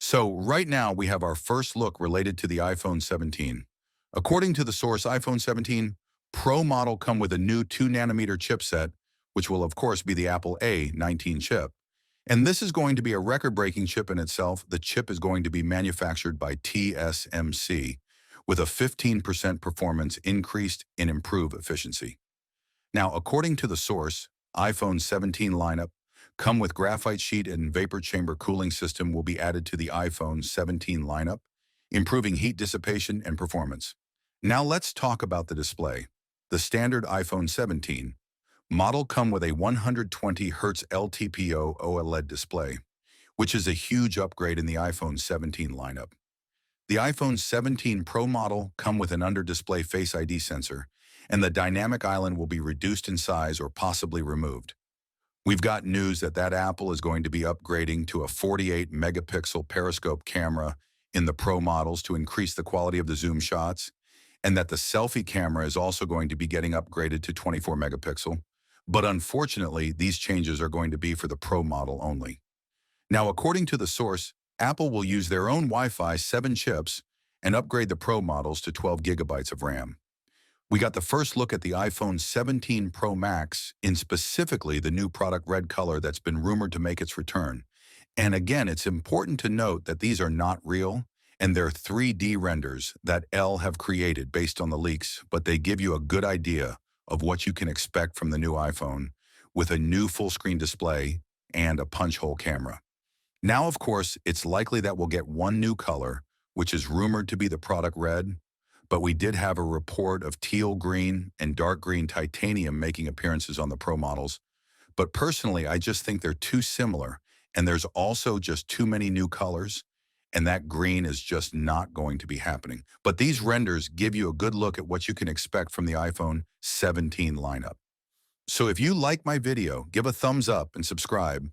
So right now we have our first look related to the iPhone 17. According to the source iPhone 17, Pro model come with a new 2 nanometer chipset, which will of course be the Apple A19 chip. And this is going to be a record-breaking chip in itself. The chip is going to be manufactured by TSMC with a 15% performance increased and improved efficiency. Now, according to the source, iPhone 17 lineup come with graphite sheet and vapor chamber cooling system will be added to the iPhone 17 lineup, improving heat dissipation and performance. Now let's talk about the display. The standard iPhone 17 model come with a 120 Hz LTPO OLED display, which is a huge upgrade in the iPhone 17 lineup. The iPhone 17 Pro model come with an under-display Face ID sensor, and the dynamic island will be reduced in size or possibly removed. We've got news that Apple is going to be upgrading to a 48 megapixel periscope camera in the Pro models to increase the quality of the zoom shots, and that the selfie camera is also going to be getting upgraded to 24 megapixel. But unfortunately, these changes are going to be for the Pro model only. Now, according to the source, Apple will use their own Wi-Fi 7 chips and upgrade the Pro models to 12 gigabytes of RAM. We got the first look at the iPhone 17 Pro Max in specifically the new product red color that's been rumored to make its return. And again, it's important to note that these are not real and they're 3D renders that Elle have created based on the leaks, but they give you a good idea of what you can expect from the new iPhone with a new full-screen display and a punch-hole camera. Now, of course, it's likely that we'll get one new color, which is rumored to be the product red, but we did have a report of teal green and dark green titanium making appearances on the Pro models. But personally, I just think they're too similar, and there's also just too many new colors, and that green is just not going to be happening. But these renders give you a good look at what you can expect from the iPhone 17 lineup. So if you like my video, give a thumbs up and subscribe,